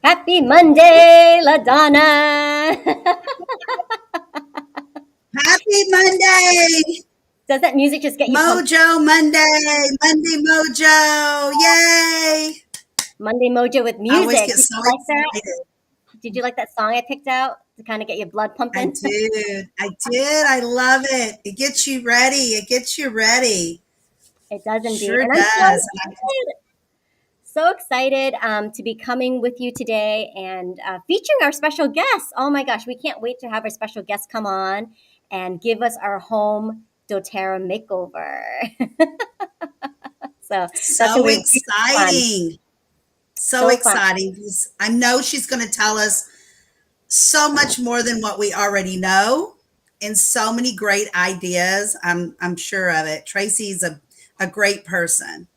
Happy Monday, LaDonna. Happy Monday! Does that music just get you pumped? Mojo Monday! Monday Mojo! Yay! Monday Mojo with I always music. get Did so you like that? excited. Did you like that song I picked out to kind of get your blood I pumping? did. I did. I love it. It gets you ready. It gets you ready. It does indeed. Sure And I'm does. so excited to be coming with you today and featuring our special guest. Oh my gosh, we can't wait to have our special guest come on and give us our home doTERRA makeover. So that's So going to be really fun. exciting. So So fun. exciting. Because I know she's going to tell us so much more than what we already know and so many great ideas. I'm sure of it. Tracy's a great person.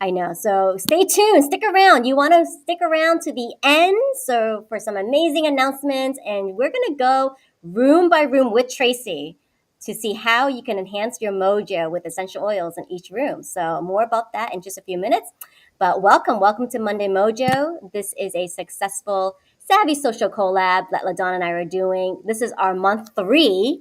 I know. So stay tuned, stick around. You want to stick around to the end so for some amazing announcements, and we're going to go room by room with Tracy to see how you can enhance your mojo with essential oils in each room. So more about that in just a few minutes. But welcome to Monday Mojo. This is a successful Savvy Social collab that LaDonna and I are doing. This is our month 3.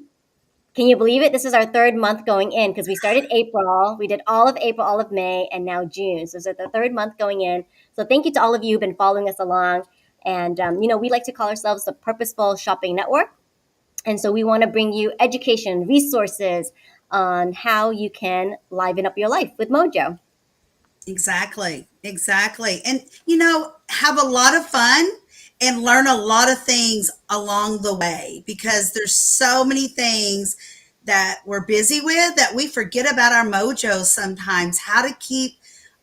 Can you believe it? This is our 3rd month going in because we started April. We did all of April, all of May, and now June. So it's the 3rd month going in. So thank you to all of you who've been following us along. And, we like to call ourselves the Purposeful Shopping Network. And so we want to bring you education, resources on how you can liven up your life with Mojo. Exactly. Exactly. And, have a lot of fun and learn a lot of things along the way because there's so many things that we're busy with that we forget about our mojo sometimes. How to keep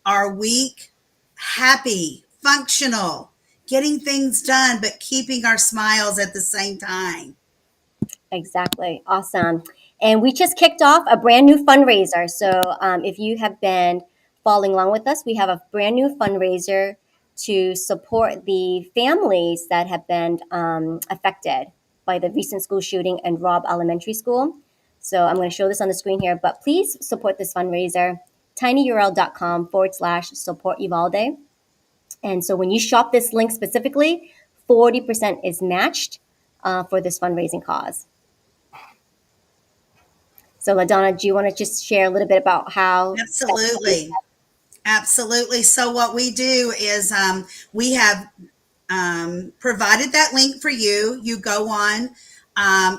our week happy, functional, getting things done, but keeping our smiles at the same time. Exactly. Awesome. And we just kicked off a brand new fundraiser. So if you have been following along with us, we have a brand new fundraiser to support the families that have been affected by the recent school shooting in Robb Elementary School. So I'm going to show this on the screen here, but please support this fundraiser, tinyurl.com/support Uvalde. And so when you shop this link specifically, 40% is matched for this fundraising cause. So, LaDonna, do you want to just share a little bit about how that's going? Absolutely. Absolutely. So what we do is we have provided that link for you. You go on,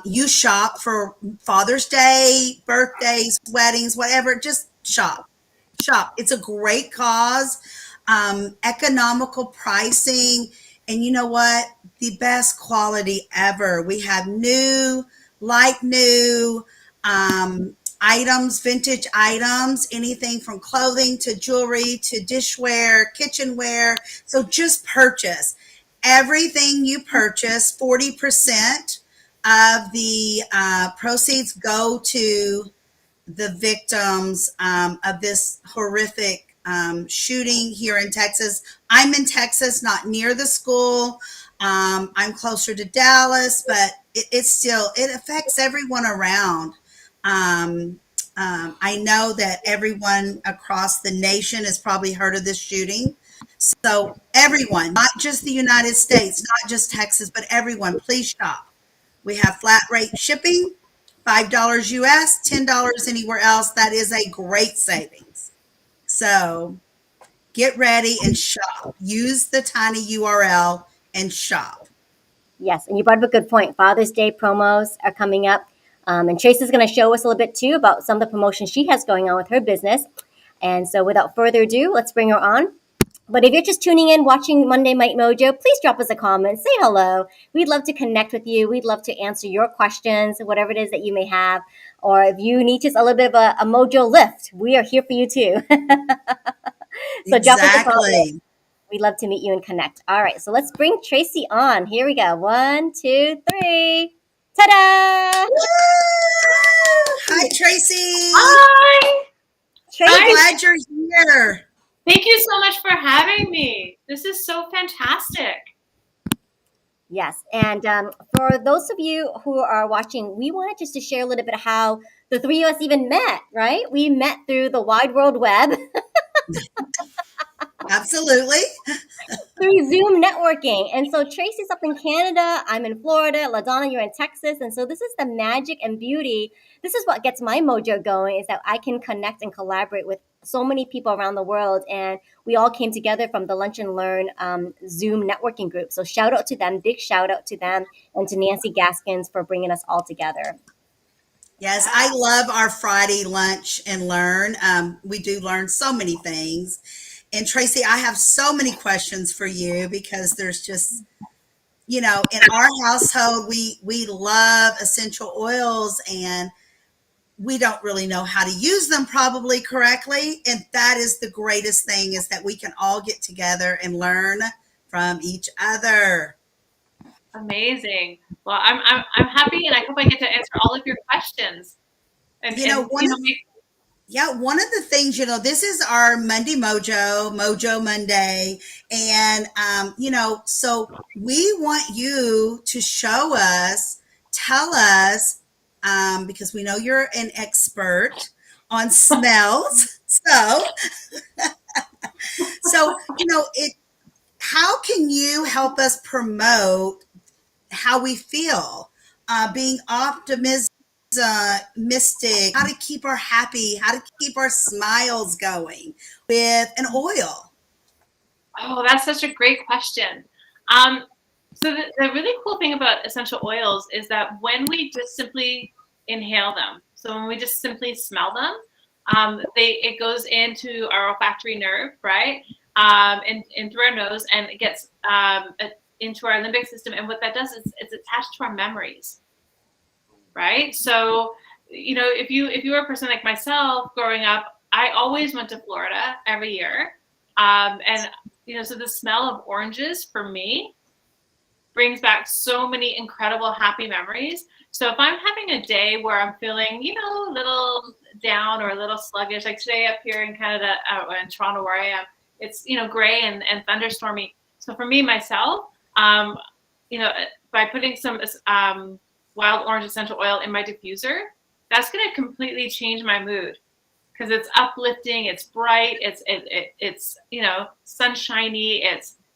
you shop for Father's Day, birthdays, weddings, whatever. Just shop, shop. It's a great cause, economical pricing, and you know what? The best quality ever. We have new, like new. Items, vintage items, anything from clothing to jewelry to dishware, kitchenware. So just purchase everything you purchase. 40% of the proceeds go to the victims of this horrific shooting here in Texas. I'm in Texas, not near the school. I'm closer to Dallas, but it affects everyone around. Um, I know that everyone across the nation has probably heard of this shooting. So, everyone, not just the United States, not just Texas, but everyone, please shop. We have flat rate shipping, $5 US, $10 anywhere else. That is a great savings. So, get ready and shop. Use the tiny URL and shop. Yes, and you brought up a good point. Father's Day promos are coming up. And Tracy's going to show us a little bit too about some of the promotions she has going on with her business. And so, without further ado, let's bring her on. But if you're just tuning in, watching Monday Night Mojo, please drop us a comment, say hello. We'd love to connect with you. We'd love to answer your questions, whatever it is that you may have. Or if you need just a little bit of a Mojo lift, we are here for you too. So drop us a comment. Exactly. We'd love to meet you and connect. All right, so let's bring Tracy on. Here we go. 1, 2, 3. Ta-da! Hi, Tracy. Hi. So Tracy. glad you're here. Thank you so much for having me. This is so fantastic. Yes, and for those of you who are watching, we wanted just to share a little bit of how the three of us even met, right? We met through the wide world web. Absolutely. Through Zoom networking. And so Tracy's up in Canada, I'm in Florida, LaDonna, you're in Texas. And so this is the magic and beauty. This is what gets my mojo going, is that I can connect and collaborate with so many people around the world. And we all came together from the Lunch and Learn Zoom networking group. So shout out to them, big shout out to them, and to Nancy Gaskins for bringing us all together. Yes, I love our Friday lunch and learn. We do learn so many things. And Tracy, I have so many questions for you because there's just, in our household, we love essential oils and we don't really know how to use them probably correctly. And that is the greatest thing, is that we can all get together and learn from each other. Amazing. Well, I'm happy, and I hope I get to answer all of your questions. And One of the things, this is our Monday Mojo Monday. And, so we want you to show us, tell us, because we know you're an expert on smells. So, how can you help us promote how we feel, being optimistic, mystic, how to keep our happy, how to keep our smiles going with an oil? Oh, that's such a great question. So the really cool thing about essential oils is that when we just simply inhale them, so when we just simply smell them, it goes into our olfactory nerve, right? And through our nose, and it gets into our limbic system. And what that does is it's attached to our memories, right? So, if you were a person like myself growing up, I always went to Florida every year. And so the smell of oranges for me brings back so many incredible happy memories. So if I'm having a day where I'm feeling, a little down or a little sluggish, like today up here in Canada, in Toronto where I am, it's, gray and thunderstormy. So for me, myself, by putting some wild orange essential oil in my diffuser, that's going to completely change my mood. Because it's uplifting, it's bright, it's sunshiny,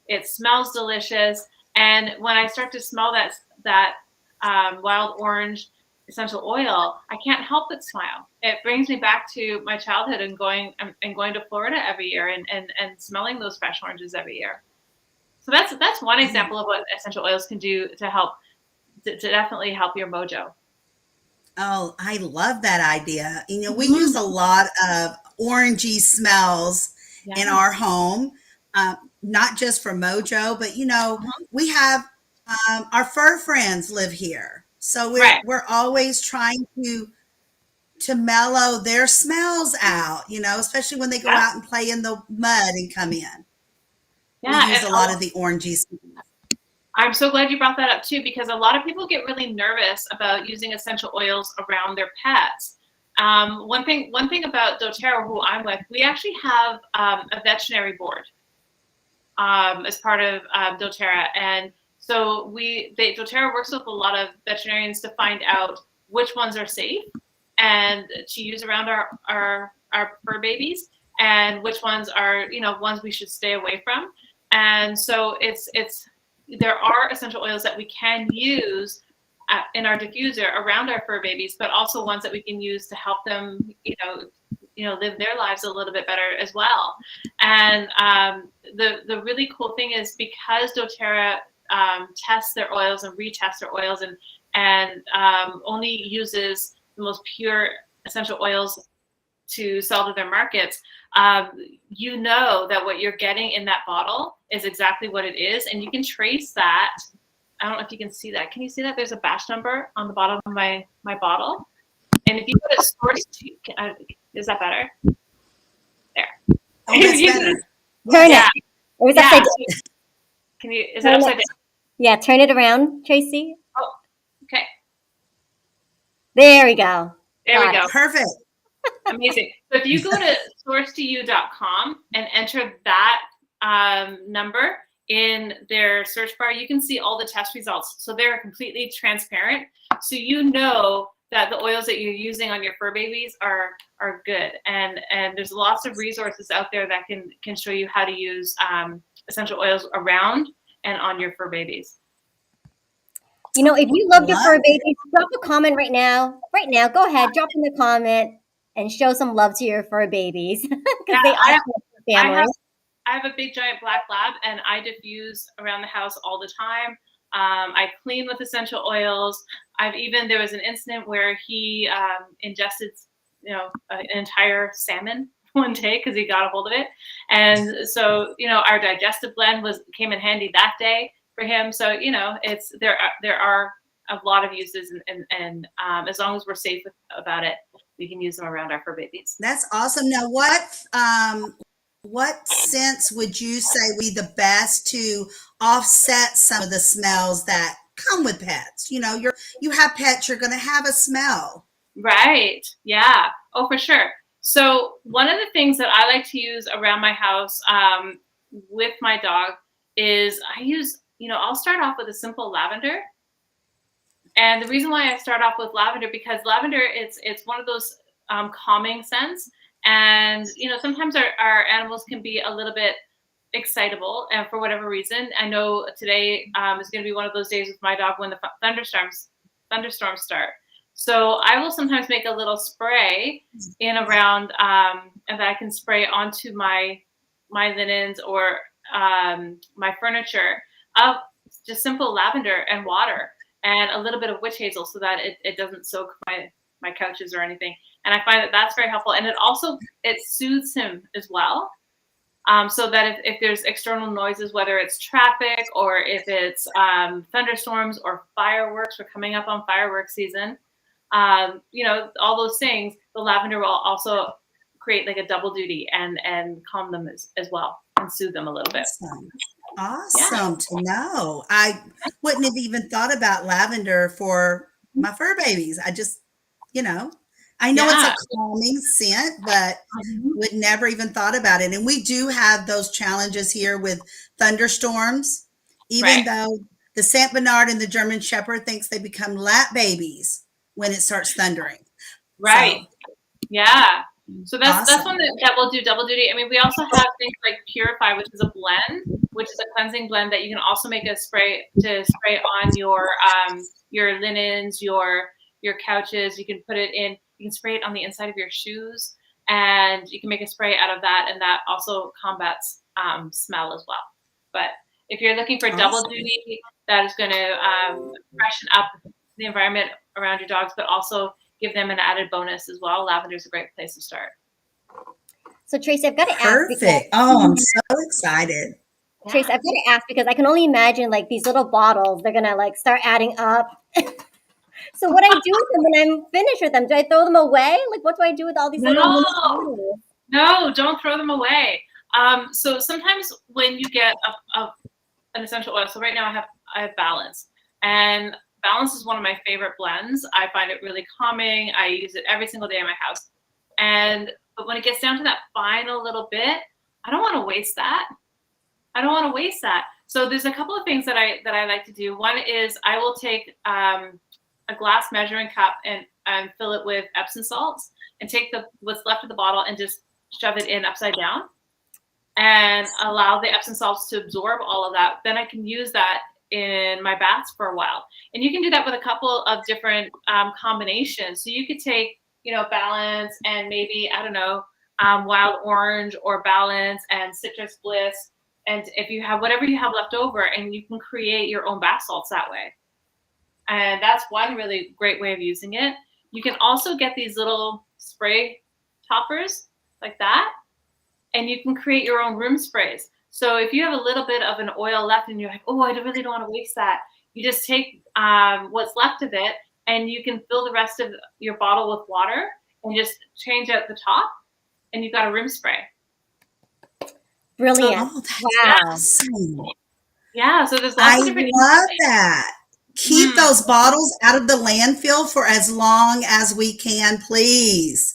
it smells delicious, and when I start to smell that wild orange essential oil, I can't help but smile. It brings me back to my childhood and going to Florida every year and smelling those fresh oranges every year. So that's one example of what essential oils can do to help to definitely help your mojo. Oh, I love that idea. We use a lot of orangey smells in our home, not just for Mojo, but we have our fur friends live here, so we're always trying to mellow their smells out. Especially when they go out and play in the mud and come in. Yeah, we use a lot of the orangey smells. I'm so glad you brought that up too, because a lot of people get really nervous about using essential oils around their pets. One thing about doTERRA, who I'm with, we actually have a veterinary board as part of doTERRA, and so doTERRA works with a lot of veterinarians to find out which ones are safe and to use around our fur babies, and which ones are, you know, ones we should stay away from. And so there are essential oils that we can use in our diffuser around our fur babies, but also ones that we can use to help them, live their lives a little bit better as well. And the really cool thing is, because doTERRA tests their oils and retests their oils, and only uses the most pure essential oils to sell to their markets, you know that what you're getting in that bottle is exactly what it is, and you can trace that. I don't know if you can see that. Can you see that? There's a batch number on the bottom of my bottle, and if you go to source, is that better? There. Oh, that's better. Turn Yeah. it. It was Yeah. upside down. Can you? Is it upside down? Yeah, turn it around, Tracy. Oh, okay. There we go. There we go. Perfect. Amazing. So if you go to source2you.com and enter that number in their search bar, you can see all the test results. So they're completely transparent. So you know that the oils that you're using on your fur babies are good. And there's lots of resources out there that can show you how to use essential oils around and on your fur babies. You know, if you love your fur babies, drop a comment right now. Right now, go ahead, drop in the comment and show some love to your fur babies, because they are family. I have a big giant black lab, and I diffuse around the house all the time. I clean with essential oils. There was an incident where he ingested, an entire salmon one day because he got a hold of it. And so, our digestive blend came in handy that day for him. So, there are a lot of uses, and as long as we're safe about it, we can use them around our fur babies. That's awesome. Now, what scents would you say would be the best to offset some of the smells that come with pets? You have pets, you're going to have a smell. Right. Yeah. Oh, for sure. So one of the things that I like to use around my house with my dog is I'll start off with a simple lavender. And the reason why I start off with lavender, because lavender, it's one of those calming scents. And, sometimes our animals can be a little bit excitable, and for whatever reason. I know today is going to be one of those days with my dog when the thunderstorms start. So I will sometimes make a little spray in around, and that I can spray onto my linens or my furniture of just simple lavender and water and a little bit of witch hazel, so that it doesn't soak my couches or anything. And I find that that's very helpful. And it soothes him as well. So that if there's external noises, whether it's traffic or if it's thunderstorms or fireworks, we're coming up on fireworks season, all those things, the lavender will also create like a double duty and calm them as well and soothe them a little bit. Awesome to know. I wouldn't have even thought about lavender for my fur babies. I just, I know it's a calming scent, but would never even thought about it. And we do have those challenges here with thunderstorms, even though the Saint Bernard and the German Shepherd thinks they become lap babies when it starts thundering. Right. So, yeah. So that's one that will do double duty. I mean, we also have things like Purify, which is a blend, which is a cleansing blend that you can also make a spray on your linens, your couches. You can put it in. You can spray it on the inside of your shoes, and you can make a spray out of that, and that also combats smell as well. But if you're looking for double duty, that is going to freshen up the environment around your dogs, but also give them an added bonus as well. Lavender is a great place to start. So Tracy, I've got to ask. Perfect. I'm so excited. Tracy, I've got to ask, because I can only imagine like these little bottles, they're going to like start adding up. So what do I do with them when I'm finished with them? Do I throw them away? Like, what do I do with all these little bottles? No, don't throw them away. So sometimes when you get an essential oil, so right now I have Balance, and Balance is one of my favorite blends. I find it really calming. I use it every single day in my house. But when it gets down to that final little bit, I don't want to waste that. So there's a couple of things that I like to do. One is I will take a glass measuring cup and fill it with Epsom salts and take what's left of the bottle and just shove it in upside down and allow the Epsom salts to absorb all of that. Then I can use that in my baths for a while. And you can do that with a couple of different combinations. So you could take, Balance and maybe, I don't know, wild orange or Balance and citrus bliss. And if you have whatever you have left over, and you can create your own bath salts that way. And that's one really great way of using it. You can also get these little spray toppers like that, and you can create your own room sprays. So if you have a little bit of an oil left and you're like, oh, I really don't want to waste that, you just take what's left of it, and you can fill the rest of your bottle with water and just change out the top, and you've got a room spray. Brilliant. Oh, that's wow. awesome. Yeah, so there's lots of different. I love that. Keep those bottles out of the landfill for as long as we can, please.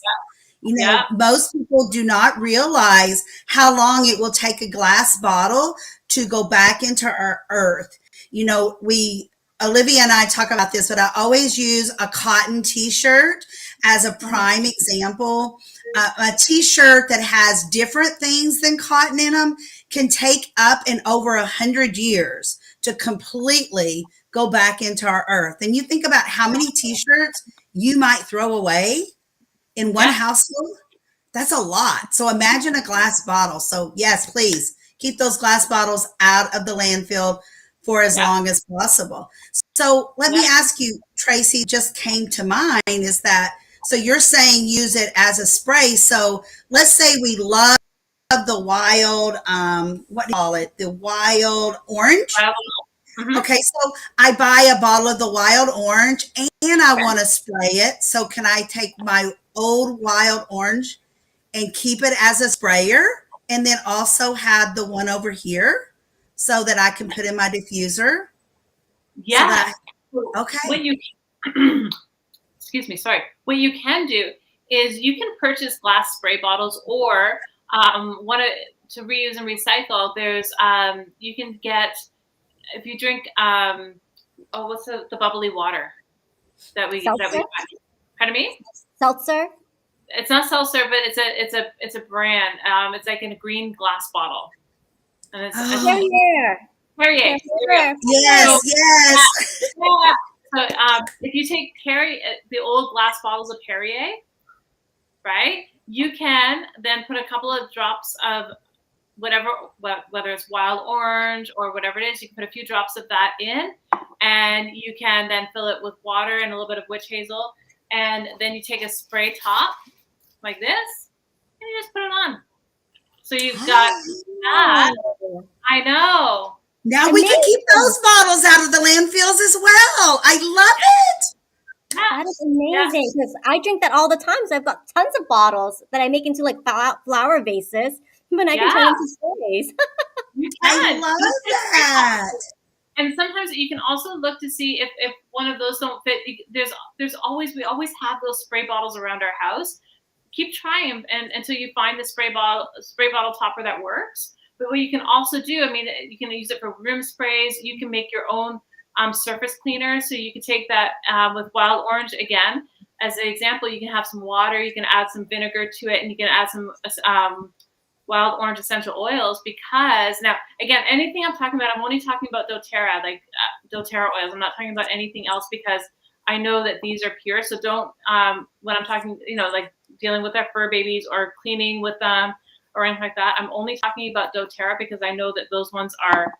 Yeah. Most people do not realize how long it will take a glass bottle to go back into our earth. Olivia and I talk about this, but I always use a cotton t-shirt as a prime example. A t-shirt that has different things than cotton in them can take up and over 100 years to completely go back into our earth. And you think about how many t-shirts you might throw away in one household. That's a lot. So imagine a glass bottle. So yes, please keep those glass bottles out of the landfill for as long as possible. So let me ask you, Tracy, just came to mind is that, so you're saying use it as a spray. So let's say we love the wild, what do you call it? The wild orange. Mm-hmm. Okay, so I buy a bottle of the wild orange and I want to spray it. So can I take my old wild orange and keep it as a sprayer and then also have the one over here so that I can put in my diffuser? Yeah. Okay. What you excuse me, sorry. What you can do is you can purchase glass spray bottles, or to reuse and recycle. There's you can get, if you drink what's the bubbly water that we Seltzer? Pardon me? Seltzer? It's not seltzer, but it's a brand. It's like in a green glass bottle, and it's Perrier. Yes, yes. Yeah. So if you take the old glass bottles of Perrier, right, you can then put a couple of drops of whatever, whether it's wild orange or whatever it is, you can put a few drops of that in, and you can then fill it with water and a little bit of witch hazel, and then you take a spray top like this, and you just put it on. So you've got that. I know. Now we can keep those bottles out of the landfills as well. I love it. That is amazing, because I drink that all the time. So I've got tons of bottles that I make into like flower vases, but I can turn into sprays. I love that. And sometimes you can also look to see if one of those don't fit. We always have those spray bottles around our house. Keep trying until you find the spray bottle topper that works. But what you can also do, you can use it for room sprays. You can make your own surface cleaner. So you can take that with wild orange again. As an example, you can have some water. You can add some vinegar to it, and you can add some wild orange essential oils. Because now, again, anything I'm talking about, I'm only talking about doTERRA, like doTERRA oils. I'm not talking about anything else, because I know that these are pure. So don't, when I'm talking, like dealing with our fur babies or cleaning with them or anything like that, I'm only talking about doTERRA because I know that those ones are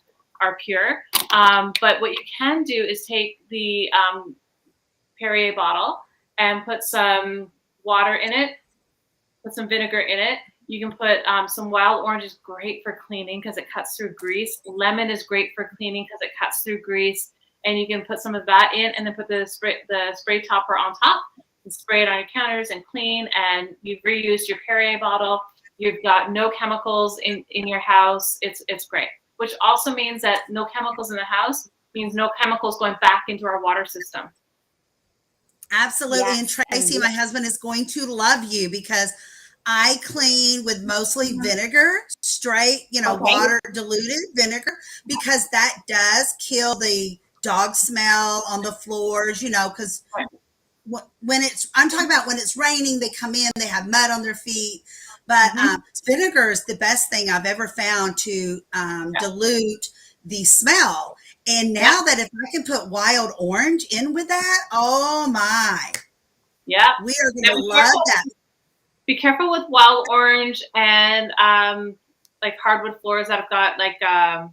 pure. But what you can do is take the Perrier bottle and put some water in it, put some vinegar in it. You can put some wild orange is great for cleaning because it cuts through grease. Lemon is great for cleaning because it cuts through grease. And you can put some of that in, and then put the spray topper on top and spray it on your counters and clean. And you've reused your Perrier bottle. You've got no chemicals in your house. It's great. Which also means that no chemicals in the house means no chemicals going back into our water system. Absolutely. Yes. And Tracy, my husband, is going to love you because I clean with mostly vinegar, straight, water diluted vinegar, because that does kill the dog smell on the floors, because I'm talking about when it's raining, they come in, they have mud on their feet. But vinegar is the best thing I've ever found to dilute the smell. And now that if I can put wild orange in with that, oh my. Yeah. We are going to love that. Be careful with wild orange and like hardwood floors that have got like a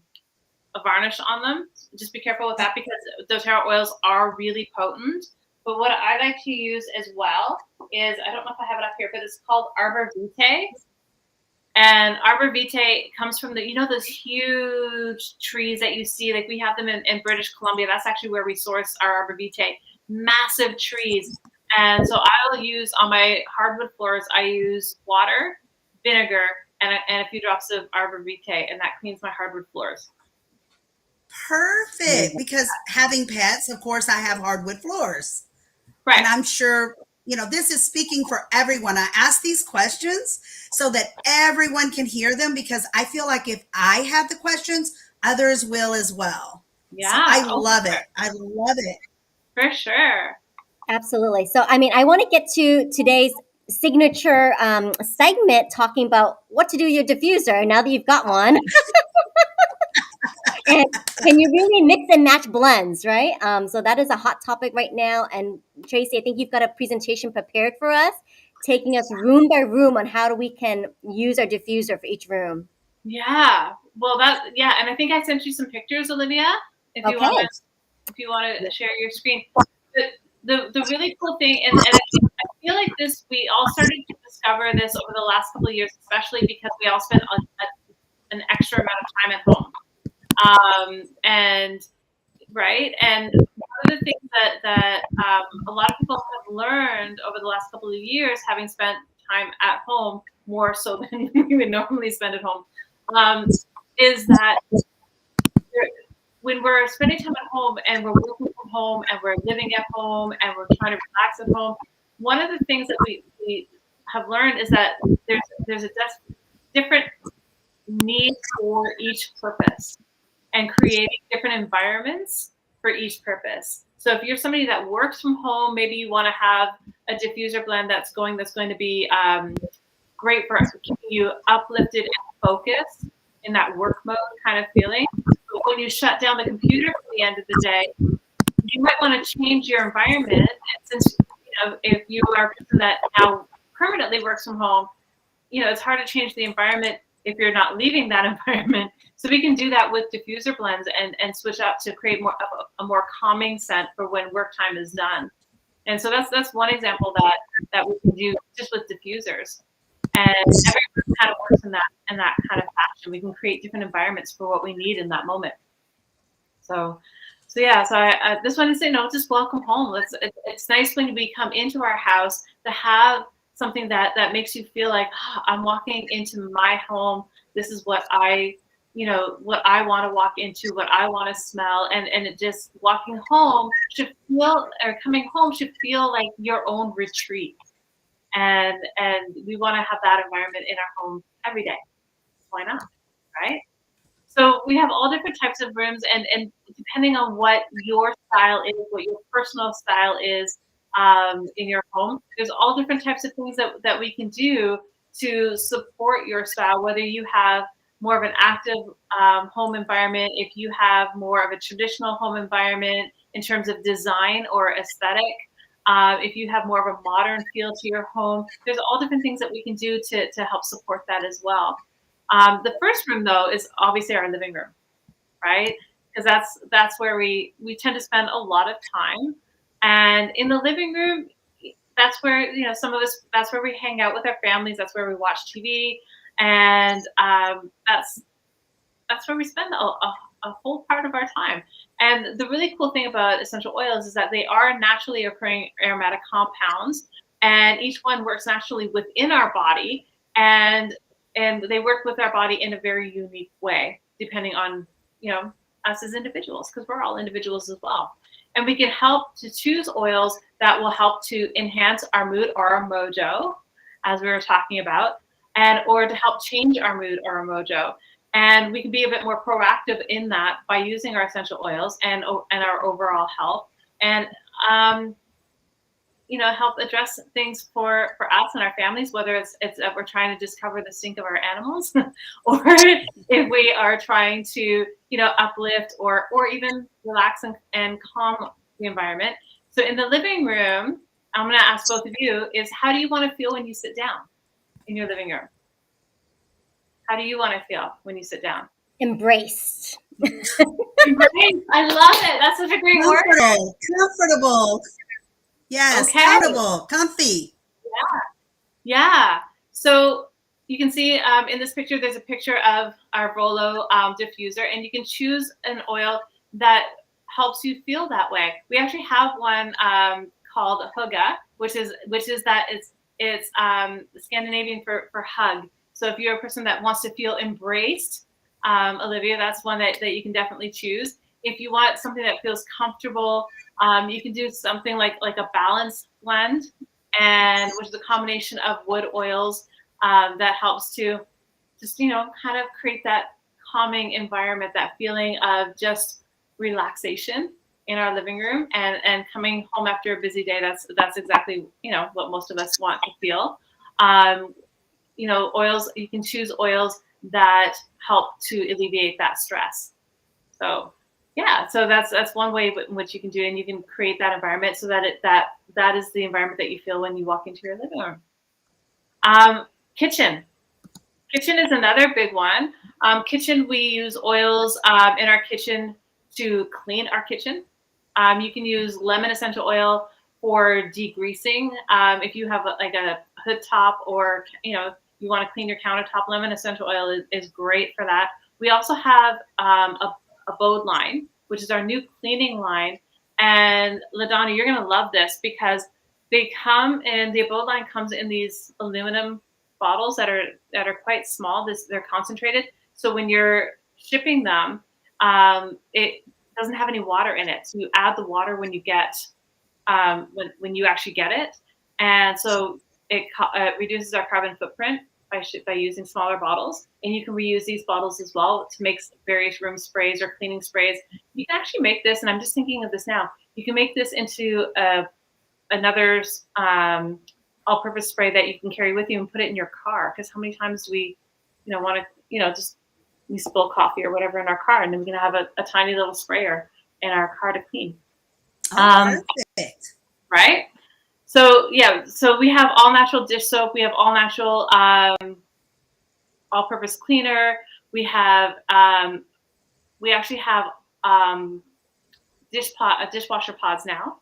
varnish on them. Just be careful with that because doTERRA oils are really potent. But what I like to use as well is, I don't know if I have it up here, but it's called Arbor Vitae. And Arbor Vitae comes from those huge trees that you see, like we have them in British Columbia. That's actually where we source our Arbor Vitae, massive trees. And so I'll use on my hardwood floors, I use water, vinegar, and a few drops of Arbor Vitae, and that cleans my hardwood floors. Perfect. Because having pets, of course, I have hardwood floors. Right. And I'm sure, this is speaking for everyone. I ask these questions so that everyone can hear them because I feel like if I have the questions, others will as well. Yeah. So I love it. I love it. For sure. Absolutely. So, I want to get to today's signature segment talking about what to do with your diffuser now that you've got one. And can you really mix and match blends, right? So that is a hot topic right now. And Tracy, I think you've got a presentation prepared for us, taking us room by room on how we can use our diffuser for each room. Yeah. Well, and I think I sent you some pictures, Olivia, if you want to share your screen. The really cool thing, and I feel like we all started to discover this over the last couple of years, especially because we all spent an extra amount of time at home. And one of the things that a lot of people have learned over the last couple of years, having spent time at home more so than we would normally spend at home, is that when we're spending time at home and we're working from home and we're living at home and we're trying to relax at home, one of the things that we have learned is that there's a different need for each purpose and creating different environments for each purpose. So if you're somebody that works from home, maybe you want to have a diffuser blend that's going to be great for keeping you uplifted and focused in that work mode kind of feeling. But when you shut down the computer for the end of the day, you might want to change your environment. And since if you are a person that now permanently works from home, it's hard to change the environment if you're not leaving that environment. So we can do that with diffuser blends and switch up to create a more calming scent for when work time is done. And so that's one example that we can do just with diffusers. And everyone kind of works in that kind of fashion. We can create different environments for what we need in that moment. So I this one is saying, just welcome home. It's nice when we come into our house to have something that makes you feel like I'm walking into my home. This is what I want to walk into, what I want to smell, and it just walking home coming home should feel like your own retreat. And we want to have that environment in our home every day. Why not, right? So we have all different types of rooms, and depending on what your style is, what your personal style is in your home, there's all different types of things that we can do to support your style, whether you have more of an active home environment, if you have more of a traditional home environment in terms of design or aesthetic, if you have more of a modern feel to your home, there's all different things that we can do to help support that as well. The first room, though, is obviously our living room, right? Because that's where we tend to spend a lot of time. And in the living room, that's where, some of us, that's where we hang out with our families. That's where we watch TV. And that's where we spend a whole part of our time. And the really cool thing about essential oils is that they are naturally occurring aromatic compounds, and each one works naturally within our body, and they work with our body in a very unique way, depending on, us as individuals, because we're all individuals as well. And we can help to choose oils that will help to enhance our mood or our mojo, as we were talking about, or to help change our mood or our mojo. And we can be a bit more proactive in that by using our essential oils and our overall health, and help address things for us and our families, whether it's that we're trying to just cover the stink of our animals, or if we are trying to uplift or even relax and calm the environment. So in the living room, I'm going to ask both of you is, how do you want to feel when you sit down in your living room? How do you want to feel when you sit down? Embraced. Embraced. I love it. That's such a great word. Comfortable. Yes, Okay. comfortable, comfy. Yeah. So you can see in this picture, there's a picture of our Volo diffuser, and you can choose an oil that helps you feel that way. We actually have one called Hygge, which is that it's Scandinavian for hug. So if you're a person that wants to feel embraced, Olivia, that's one that you can definitely choose. If you want something that feels comfortable, you can do something like a balanced blend, and which is a combination of wood oils that helps to just kind of create that calming environment, that feeling of just relaxation in our living room, and coming home after a busy day. That's exactly what most of us want to feel. Oils, you can choose oils that help to alleviate that stress. So yeah, so that's one way in which you can do it, and you can create that environment so that that is the environment that you feel when you walk into your living room. Kitchen is another big one. Kitchen, we use oils in our kitchen to clean our kitchen. You can use lemon essential oil for degreasing. If you have a hood top, or you want to clean your countertop, lemon essential oil is great for that. We also have a abode line, which is our new cleaning line. And LaDonna, you're going to love this because the abode line comes in these aluminum bottles that are quite small. They're concentrated. So when you're shipping them, it doesn't have any water in it. So you add the water when you get when you actually get it, and so it reduces our carbon footprint by using smaller bottles. And you can reuse these bottles as well to make various room sprays or cleaning sprays. You can actually make this, and I'm just thinking of this now, you can make this into another all-purpose spray that you can carry with you and put it in your car. Because how many times do we want to just we spill coffee or whatever in our car, and then we're going to have a tiny little sprayer in our car to clean. Perfect. Right? So yeah, so we have all natural dish soap. We have all natural all-purpose cleaner. We have we actually have dishwasher pods now,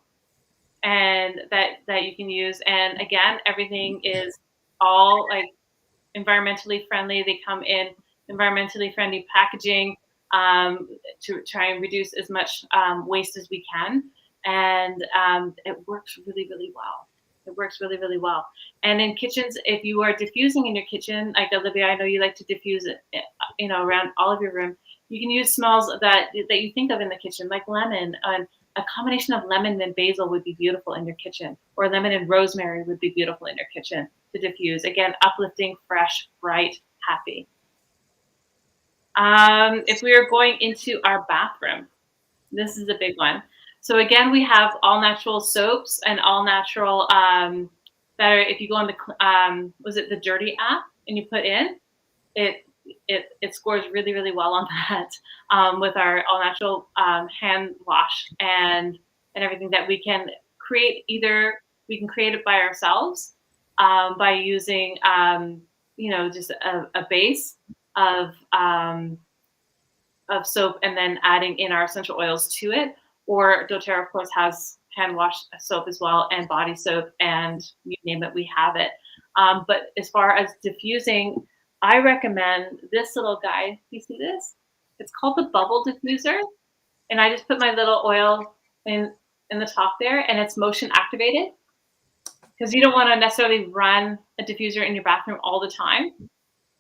and that you can use. And again, everything is all environmentally friendly. They come in environmentally friendly packaging to try and reduce as much waste as we can. And it works really, really well. It works really, really well. And in kitchens, if you are diffusing in your kitchen, like Olivia, I know you like to diffuse it, around all of your room. You can use smells that you think of in the kitchen, like lemon. And a combination of lemon and basil would be beautiful in your kitchen, or lemon and rosemary would be beautiful in your kitchen to diffuse. Again, uplifting, fresh, bright, happy. If we are going into our bathroom, this is a big one. So again, we have all natural soaps and all natural that are, if you go on the was it the Dirty app and you put in, it scores really, really well on that with our all natural hand wash and everything that we can create. Either we can create it by ourselves by using just a base of soap and then adding in our essential oils to it. Or doTERRA, of course, has hand wash soap as well, and body soap, and you name it, we have it. But as far as diffusing, I recommend this little guy. You see this? It's called the Bubble Diffuser. And I just put my little oil in the top there, and it's motion activated. Because you don't want to necessarily run a diffuser in your bathroom all the time.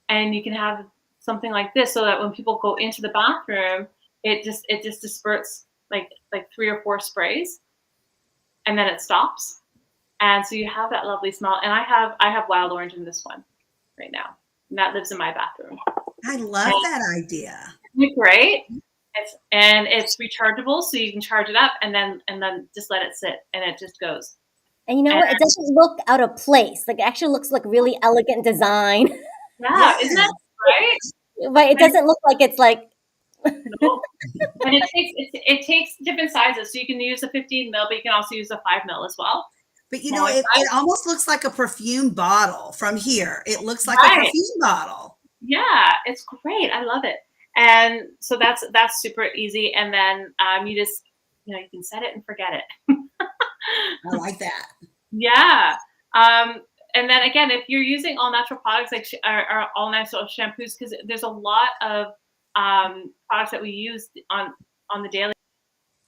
And you can have something like this so that when people go into the bathroom, it just disperses like 3 or 4 sprays, and then it stops. And so you have that lovely smell. And I have wild orange in this one right now, and that lives in my bathroom. I love that idea. Isn't it great? It's rechargeable, so you can charge it up and then just let it sit, and it just goes. And you know And what? It doesn't look out of place. Like, it actually looks like really elegant design, yeah, isn't that Yes. right? but it doesn't look like it's like, No. And it takes different sizes, so you can use a 15 mil, but you can also use a 5 mil as well. But Smaller it size. almost looks like a perfume bottle from here. It looks like a Right. perfume bottle. Yeah, it's great. I love it. And so that's super easy. And then you just you can set it and forget it. I like that. Yeah. And then again, if you're using all natural products like or all natural shampoos, because there's a lot of products that we use on the daily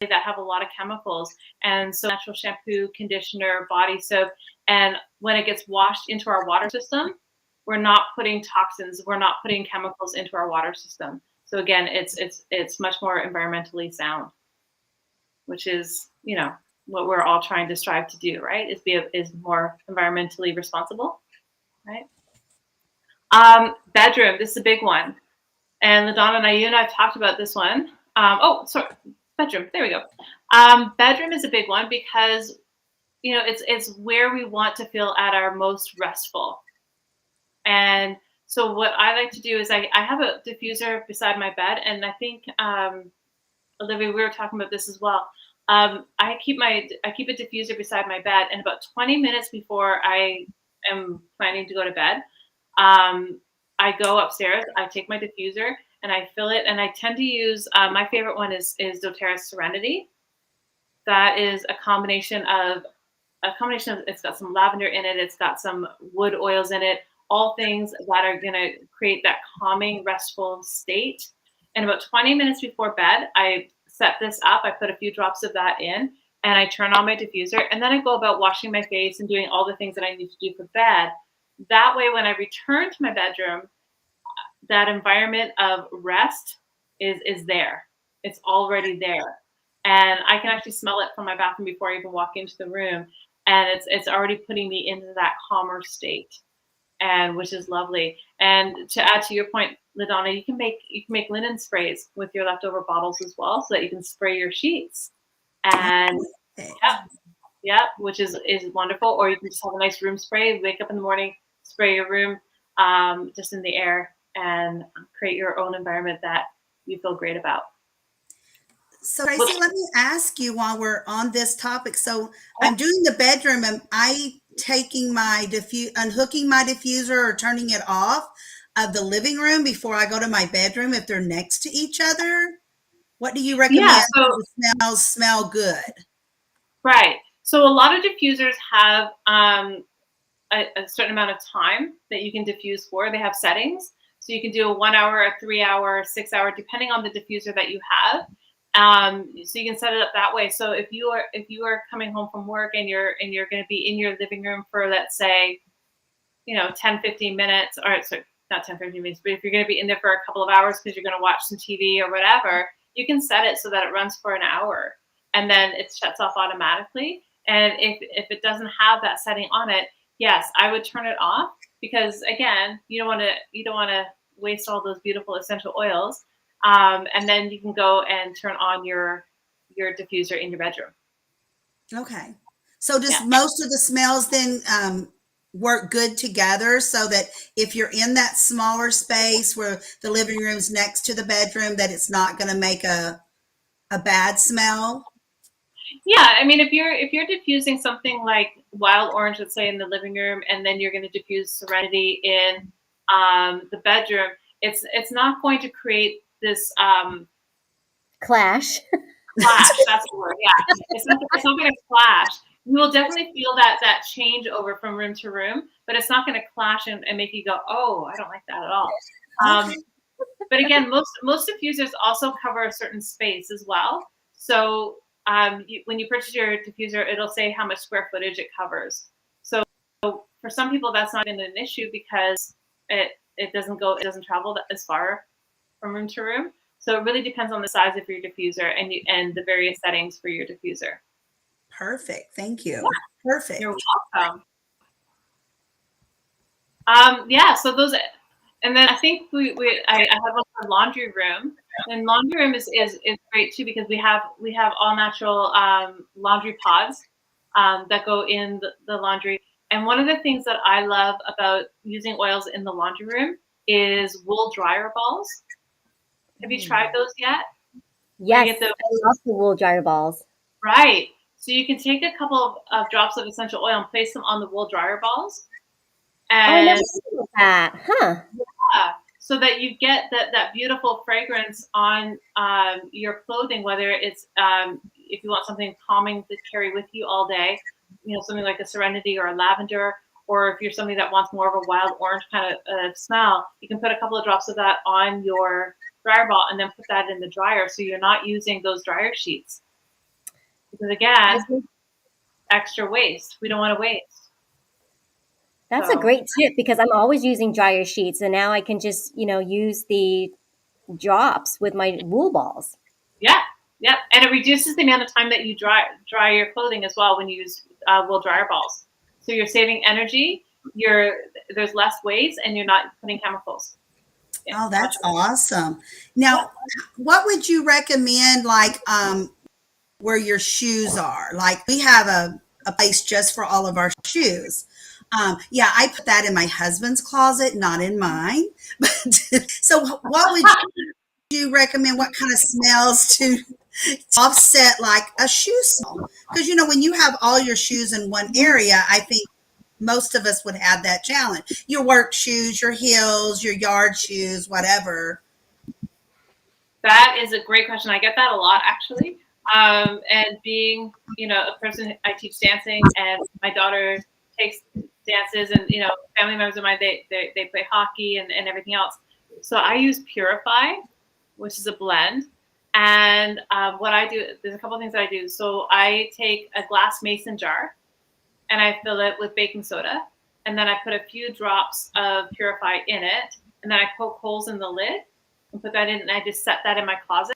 that have a lot of chemicals, and so natural shampoo, conditioner, body soap, and when it gets washed into our water system, we're not putting toxins, we're not putting chemicals into our water system. So again, it's much more environmentally sound, which is what we're all trying to strive to do, right? Is more environmentally responsible, right? Bedroom, this is a big one, and LaDonna and you and I have talked about this one. Sorry, bedroom. There we go. Bedroom is a big one because it's where we want to feel at our most restful. And so what I like to do is I have a diffuser beside my bed, and I think Olivia, we were talking about this as well. I keep a diffuser beside my bed, and about 20 minutes before I am planning to go to bed, I go upstairs, I take my diffuser, and I fill it. And I tend to use my favorite one is doTERRA's Serenity. That is a combination of it's got some lavender in it, it's got some wood oils in it, all things that are going to create that calming, restful state. And about 20 minutes before bed, I set this up, I put a few drops of that in, and I turn on my diffuser, and then I go about washing my face and doing all the things that I need to do for bed. That way, when I return to my bedroom, that environment of rest is there. It's already there. And I can actually smell it from my bathroom before I even walk into the room. And it's already putting me into that calmer state, and which is lovely. And to add to your point, LaDonna, you can make linen sprays with your leftover bottles as well, so that you can spray your sheets. And yeah, which is wonderful. Or you can just have a nice room spray. Wake up in the morning, spray your room just in the air, and create your own environment that you feel great about. So Tracy, let me ask you while we're on this topic. So I'm doing the bedroom. Am I taking unhooking my diffuser or turning it off of the living room before I go to my bedroom if they're next to each other? What do you recommend Yeah, so the smells smell good? Right. So a lot of diffusers have a certain amount of time that you can diffuse for. They have settings. So you can do a 1 hour, a 3 hour, 6 hour, depending on the diffuser that you have. So you can set it up that way. So if you are coming home from work and you're going to be in your living room for, let's say, 10, 15 minutes, or sorry, not 10, 15 minutes, but if you're going to be in there for a couple of hours because you're going to watch some TV or whatever, you can set it so that it runs for an hour, and then it shuts off automatically. And if it doesn't have that setting on it, yes, I would turn it off, because again, you don't want to waste all those beautiful essential oils. And then you can go and turn on your diffuser in your bedroom. Okay. So does most of the smells then work good together, so that if you're in that smaller space where the living room's next to the bedroom, that it's not going to make a bad smell? Yeah, I mean, if you're diffusing something like wild orange, let's say, in the living room, and then you're going to diffuse Serenity in the bedroom, it's not going to create this clash. Clash. That's the word. Yeah, it's not going to clash. You will definitely feel that change over from room to room, but it's not going to clash and make you go, oh, I don't like that at all. But again, most diffusers also cover a certain space as well. So when you purchase your diffuser, it'll say how much square footage it covers. So for some people, that's not even an issue, because it doesn't travel as far from room to room. So it really depends on the size of your diffuser and the various settings for your diffuser. Perfect. Thank you. Yeah. Perfect. You're welcome. So And then I think I have a laundry room, and laundry room is great too because we have all natural laundry pods that go in the laundry. And one of the things that I love about using oils in the laundry room is wool dryer balls. Have you tried those yet? Where you Yes, get the I love the wool dryer balls. right. So you can take a couple of drops of essential oil and place them on the wool dryer balls, Oh, I never and thought of that. Huh. yeah, so that you get that beautiful fragrance on your clothing, whether it's if you want something calming to carry with you all day, something like a serenity or a lavender, or if you're somebody that wants more of a wild orange kind of smell, you can put a couple of drops of that on your dryer ball and then put that in the dryer so you're not using those dryer sheets. Because again, extra waste. We don't want to waste. That's a So great tip because I'm always using dryer sheets, and now I can just, use the drops with my wool balls. yeah, yeah, and it reduces the amount of time that you dry your clothing as well when you use wool dryer balls. So you're saving energy. There's less waste, and you're not putting chemicals. Yeah, Oh, much that's better. awesome. Yeah. Now, what would you recommend, like, where your shoes are? Like, we have a place just for all of our shoes. Yeah, I put that in my husband's closet, not in mine. But so, what would you recommend? What kind of smells to offset like a shoe smell? Because when you have all your shoes in one area, I think most of us would have that challenge. Your work shoes, your heels, your yard shoes, whatever. That is a great question. I get that a lot actually. And being, a person, I teach dancing, and my daughter takes dances, and family members of mine, they play hockey and everything else. So I use Purify, which is a blend. And what I do, there's a couple of things that I do. So I take a glass mason jar and I fill it with baking soda, and then I put a few drops of Purify in it, and then I poke holes in the lid and put that in, and I just set that in my closet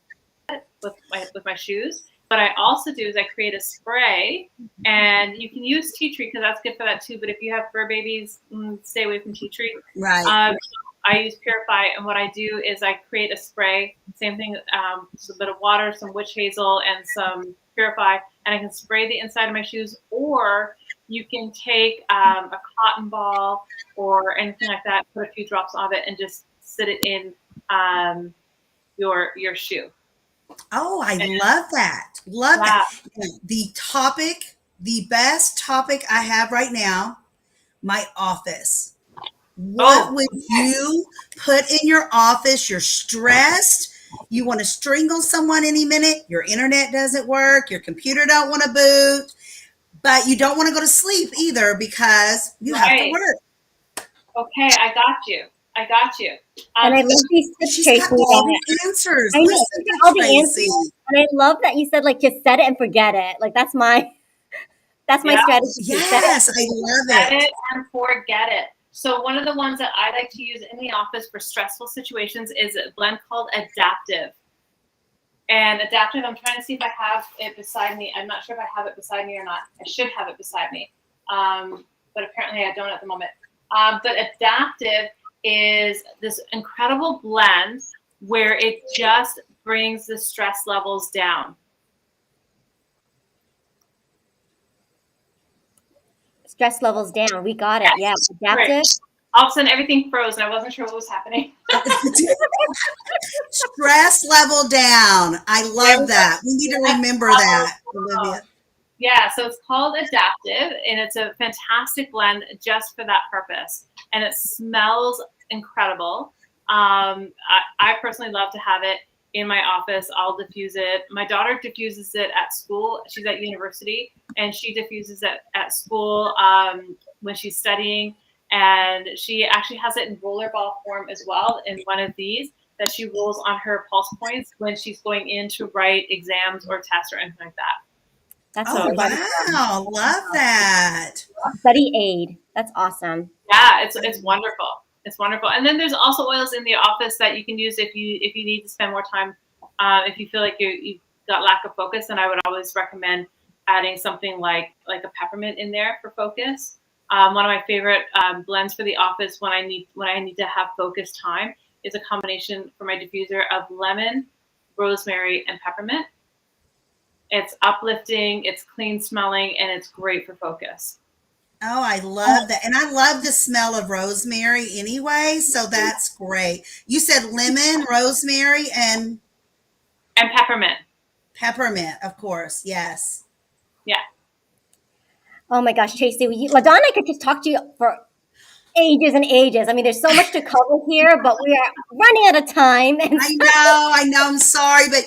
with my shoes. But I also do is I create a spray, and you can use tea tree because that's good for that too. But if you have fur babies, stay away from tea tree. Right. I use Purify, and what I do is I create a spray. Same thing, just a bit of water, some witch hazel, and some Purify, and I can spray the inside of my shoes. Or you can take a cotton ball or anything like that, put a few drops of it, and just sit it in your shoe. Oh, I And love that. Love that. yeah, The best topic I have right now, my office. What oh, would you put in your office? You're stressed. You want to strangle someone any minute. Your internet doesn't work. Your computer don't want to boot, but you don't want to go to sleep either because you have to right. work. Okay, I got you. I got you. And I So love these tips, She's Tracy. got all That the answers. I know Listen you to got all the Tracy. answers, and I love that you said like just set it and forget it. Like that's my yeah, strategy too. Set it and Yes, I forget it. love set it. it and forget it. So one of the ones that I like to use in the office for stressful situations is a blend called Adaptive. And Adaptive, I'm trying to see if I have it beside me. I'm not sure if I have it beside me or not. I should have it beside me, but apparently I don't at the moment. But Adaptive is this incredible blend where it just brings the stress levels down. Stress levels down. We got it. Yeah, Yes. Great. adaptive. All of a sudden, everything froze, and I wasn't sure what was happening. Stress level down. I There we love go. that. We need to Stress remember levels that, down. Olivia. Yeah, so it's called Adaptive, and it's a fantastic blend just for that purpose. And it smells incredible. I personally love to have it in my office. I'll diffuse it. My daughter diffuses it at school. She's at university, and she diffuses it at school when she's studying. And she actually has it in rollerball form as well in one of these that she rolls on her pulse points when she's going in to write exams or tests or anything like that. That's Oh, So incredible. wow. Love that. Study aid. That's awesome. yeah, it's wonderful. It's wonderful. And then there's also oils in the office that you can use if you need to spend more time. If you feel like you've got lack of focus, then I would always recommend adding something like a peppermint in there for focus. One of my favorite blends for the office when I need to have focused time is a combination for my diffuser of lemon, rosemary, and peppermint. It's uplifting, it's clean smelling, and it's great for focus. Oh, I love that. And I love the smell of rosemary anyway, so that's great. You said lemon, rosemary, and peppermint. peppermint, of course. Yes. Yeah. Oh my gosh, Tracy, LaDonna could just talk to you for ages and ages. I mean, there's so much to cover here, but we are running out of time. And I know, I'm sorry, but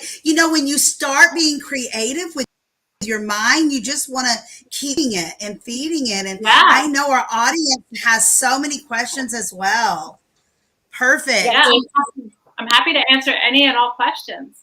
when you start being creative with your mind, you just want to keep it and feeding it. And Yeah. I know our audience has so many questions as well. Perfect. Yeah, I'm happy to answer any and all questions.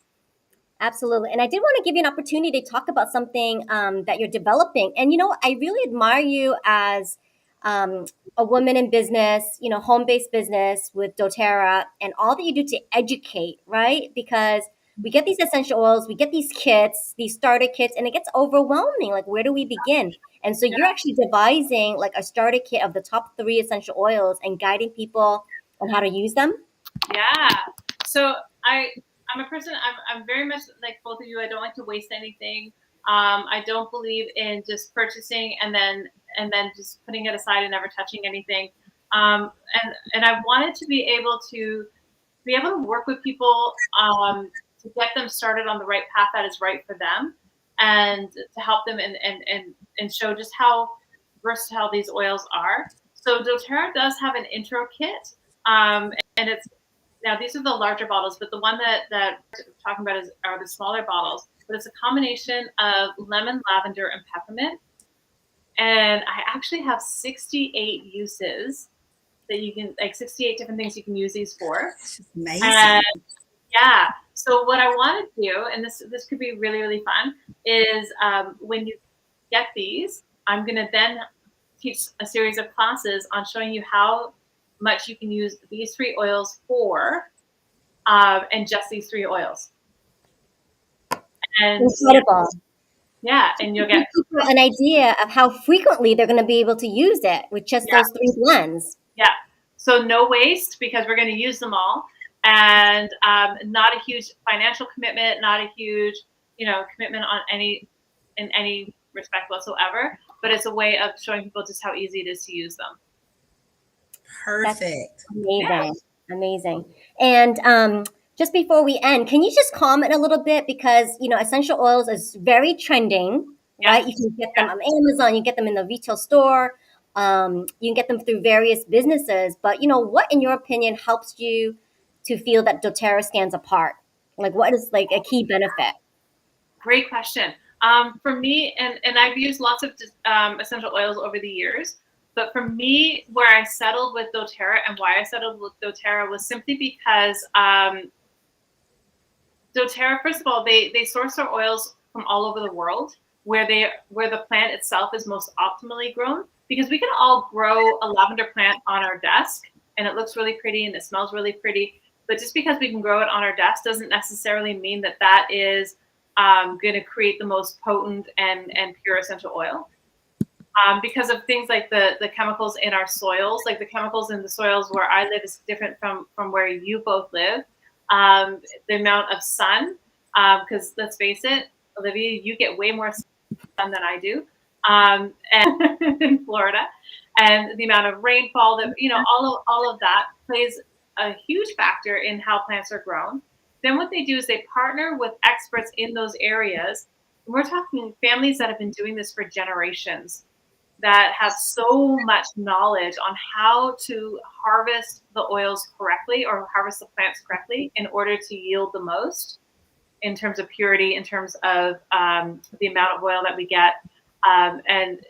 absolutely. And I did want to give you an opportunity to talk about something that you're developing. And, I really admire you as a woman in business, home-based business with doTERRA and all that you do to educate, right? Because we get these essential oils, we get these kits, these starter kits, and it gets overwhelming. Like, where do we begin? And so you're actually devising like a starter kit of the top 3 essential oils and guiding people on how to use them. Yeah. So I'm a person, I'm very much like both of you. I don't like to waste anything. I don't believe in just purchasing and then just putting it aside and never touching anything. And I wanted to be able to work with people to get them started on the right path that is right for them, and to help them and show just how versatile these oils are. So doTERRA does have an intro kit, and it's now these are the larger bottles, but the one that we're talking about are the smaller bottles. But it's a combination of lemon, lavender, and peppermint. And I actually have 68 uses that you can, like 68 different things you can use these for. Amazing. And yeah. So what I want to do, and this could be really, really fun, is when you get these, I'm going to then teach a series of classes on showing you how much you can use these 3 oils for, and just these 3 oils. And Incredible. yeah, and you'll get an idea of how frequently they're going to be able to use it with just those 3 blends. Yeah. So no waste, because we're going to use them all, and not a huge financial commitment, not a huge, commitment in any respect whatsoever. But it's a way of showing people just how easy it is to use them. Perfect. That's amazing. Yeah. Amazing. And just before we end, can you just comment a little bit, because essential oils is very trending, right? You can get them on Amazon, you get them in the retail store, you can get them through various businesses. But what, in your opinion, helps you to feel that doTERRA stands apart? Like, what is like a key benefit? Great question. For me, and I've used lots of essential oils over the years, but for me, where I settled with doTERRA and why I settled with doTERRA was simply because doTERRA, first of all, they source their oils from all over the world, where the plant itself is most optimally grown. Because we can all grow a lavender plant on our desk, and it looks really pretty and it smells really pretty. But just because we can grow it on our desk doesn't necessarily mean that is going to create the most potent and pure essential oil. Because of things like the chemicals in our soils, like the chemicals in the soils where I live is different from where you both live. The amount of sun, because let's face it, Olivia, you get way more sun than I do, and in Florida, and the amount of rainfall that all of that plays a huge factor in how plants are grown. Then what they do is they partner with experts in those areas. And we're talking families that have been doing this for generations, that have so much knowledge on how to harvest the oils correctly, or harvest the plants correctly, in order to yield the most in terms of purity, in terms of the amount of oil that we get. And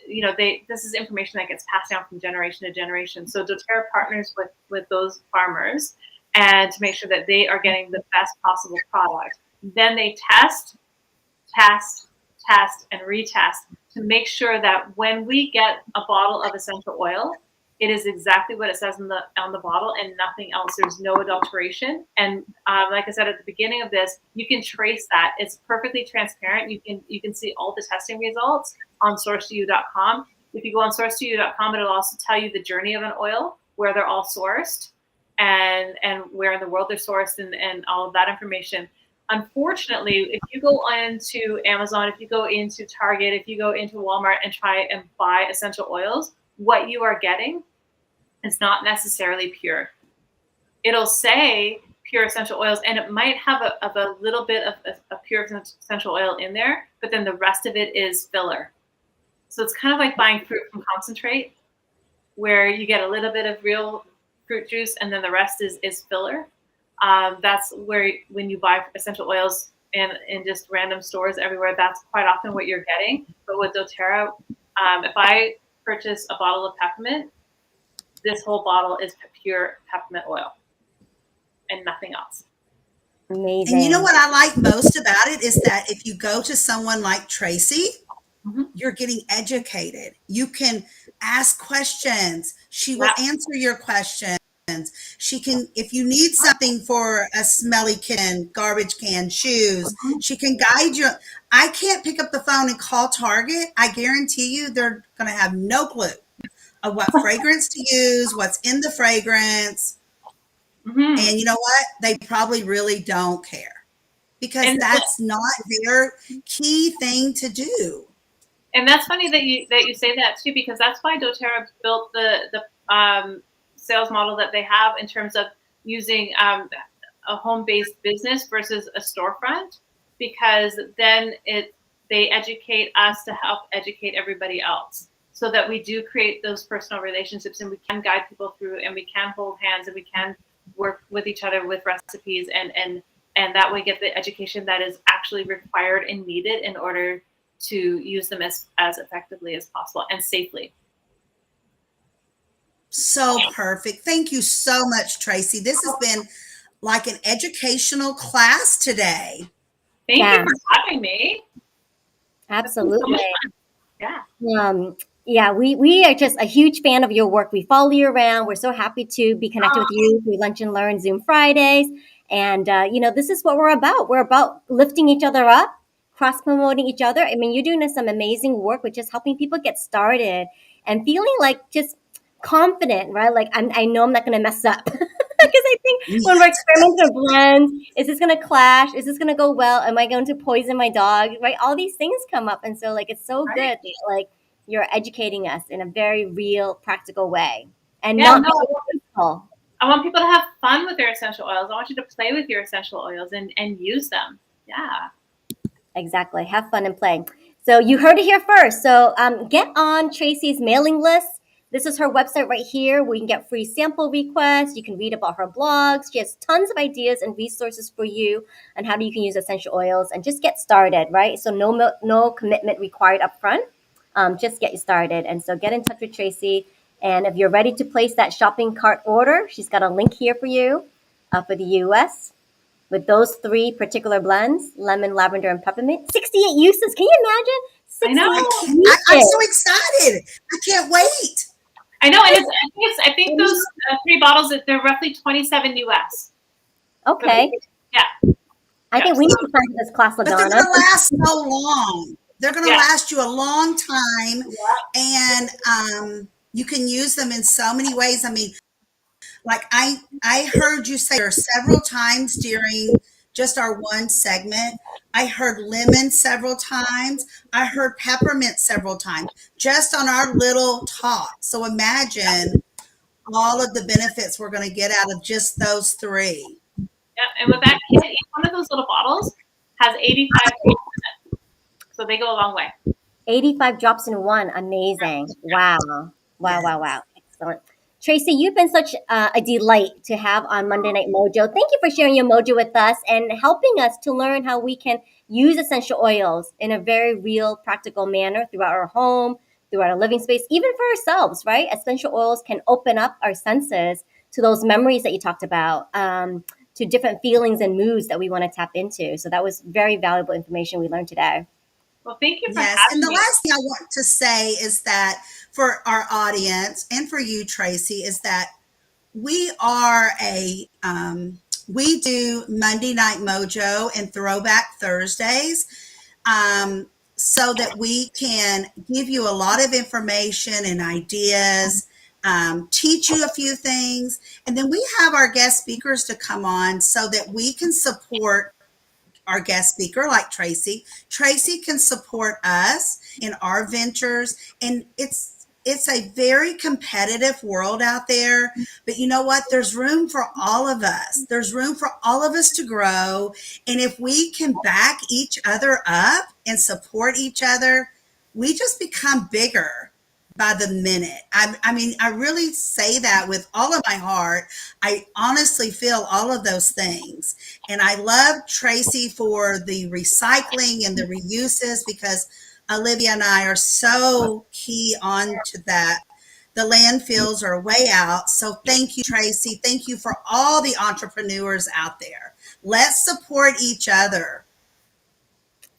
this is information that gets passed down from generation to generation. So doTERRA partners with those farmers, and to make sure that they are getting the best possible product. Then they test, and retest to make sure that when we get a bottle of essential oil, it is exactly what it says on the bottle and nothing else. There's no adulteration. And like I said at the beginning of this, you can trace that. It's perfectly transparent. You can see all the testing results on sourcetoyou.com. If you go on source2you.com, it'll also tell you the journey of an oil, where they're all sourced, and where in the world they're sourced, and all of that information. Unfortunately, if you go onto Amazon, if you go into Target, if you go into Walmart and try and buy essential oils, what you are getting is not necessarily pure. It'll say pure essential oils, and it might have a little bit of a pure essential oil in there, but then the rest of it is filler. So it's kind of like buying fruit from concentrate, where you get a little bit of real fruit juice and then the rest is filler. That's where, when you buy essential oils in just random stores everywhere, that's quite often what you're getting. But with doTERRA, if I purchase a bottle of peppermint, this whole bottle is pure peppermint oil and nothing else. Amazing. And you know what I like most about it is that if you go to someone like Tracy, you're getting educated. You can ask questions. She will answer your questions. She can, if you need something for a smelly kitchen, garbage can, shoes, she can guide you. I can't pick up the phone and call Target. I guarantee you they're going to have no clue of what fragrance to use, what's in the fragrance. And you know what? They probably really don't care, because that's not their key thing to do. And that's funny that you say that too, because that's why doTERRA built the sales model that they have in terms of using a home-based business versus a storefront, because then they educate us to help educate everybody else, so that we do create those personal relationships, and we can guide people through, and we can hold hands, and we can work with each other with recipes, and that way get the education that is actually required and needed in order to use them as effectively as possible and safely. So perfect. Thank you so much, Tracy. This has been like an educational class today. Thank you for having me. Absolutely. Yeah. Yeah, we are just a huge fan of your work. We follow you around. We're so happy to be connected with you through Lunch and Learn Zoom Fridays. And, this is what we're about. We're about lifting each other up, cross-promoting each other. I mean, you're doing some amazing work with just helping people get started and feeling like just confident, right? Like, I know I'm not going to mess up. Because I think when we're experimenting with blends, is this going to clash? Is this going to go well? Am I going to poison my dog? Right? All these things come up. And so, like, it's so good that, like, you're educating us in a very real, practical way. And I want people to have fun with their essential oils. I want you to play with your essential oils and use them. Yeah. Exactly. Have fun and play. So you heard it here first. So get on Tracy's mailing list. This is her website right here where you can get free sample requests. You can read about her blogs. She has tons of ideas and resources for you on how you can use essential oils and just get started, right? So no commitment required up front. Just get you started. And so get in touch with Tracy. And if you're ready to place that shopping cart order, she's got a link here for you for the US with those 3 particular blends, lemon, lavender, and peppermint. 68 uses. Can you imagine? I know. I'm so excited. I can't wait. I know. And I think those 3 bottles, they're roughly 27 US. Okay. Yeah. I think we need to find this class, LaDonna. But they're going to last so long. They're going to last you a long time. And you can use them in so many ways. I mean, like I heard you say there several times during just our one segment. I heard lemon several times. I heard peppermint several times just on our little talk. So imagine all of the benefits we're going to get out of just those 3. Yeah, and with that kit, each one of those little bottles has 85 drops in it. So they go a long way. 85 drops in one. Amazing. Wow. Excellent. Tracy, you've been such a delight to have on Monday Night Mojo. Thank you for sharing your mojo with us and helping us to learn how we can use essential oils in a very real, practical manner throughout our home, throughout our living space, even for ourselves, right? Essential oils can open up our senses to those memories that you talked about, to different feelings and moods that we want to tap into. So that was very valuable information we learned today. Well, thank you for having me. And the last thing I want to say is that for our audience and for you, Tracy, is that we are we do Monday Night Mojo and Throwback Thursdays. so that we can give you a lot of information and ideas, teach you a few things. And then we have our guest speakers to come on so that we can support our guest speaker like Tracy. Tracy can support us in our ventures, and it's a very competitive world out there, but you know what? There's room for all of us. There's room for all of us to grow, and if we can back each other up and support each other, we just become bigger by the minute. I mean, I really say that with all of my heart. I honestly feel all of those things. And I love Tracy for the recycling and the reuses, because Olivia and I are so key on to that. The landfills are way out. So thank you, Tracy. Thank you for all the entrepreneurs out there. Let's support each other.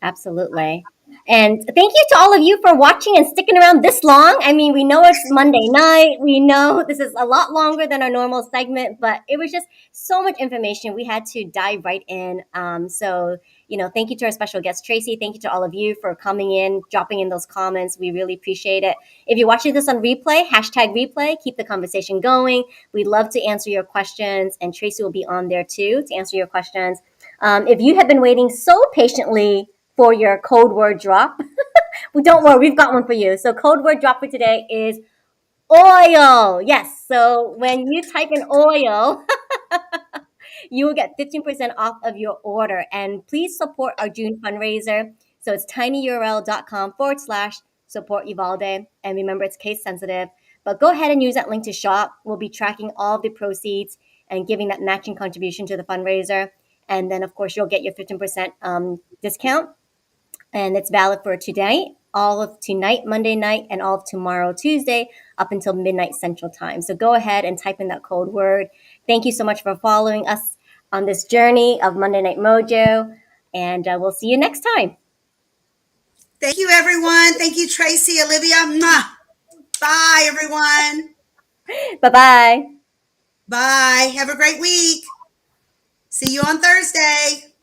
Absolutely. And thank you to all of you for watching and sticking around this long. I mean, we know it's Monday night. We know this is a lot longer than our normal segment, but it was just so much information. We had to dive right in. Thank you to our special guest, Tracy. Thank you to all of you for coming in, dropping in those comments. We really appreciate it. If you're watching this on replay, hashtag replay, keep the conversation going. We'd love to answer your questions, and Tracy will be on there too to answer your questions. If you have been waiting so patiently for your code word drop. Well, don't worry, we've got one for you. So, code word drop for today is oil. Yes. So, when you type in oil, you will get 15% off of your order. And please support our June fundraiser. So, it's tinyurl.com/support Uvalde. And remember, it's case sensitive. But go ahead and use that link to shop. We'll be tracking all of the proceeds and giving that matching contribution to the fundraiser. And then, of course, you'll get your 15% discount, and it's valid for today, all of tonight, Monday night, and all of tomorrow, Tuesday, up until midnight Central Time. So go ahead and type in that code word. Thank you so much for following us on this journey of Monday Night Mojo, and we'll see you next time. Thank you, everyone. Thank you, Tracy, Olivia. Mwah. Bye, everyone. Bye-bye. Bye. Have a great week. See you on Thursday.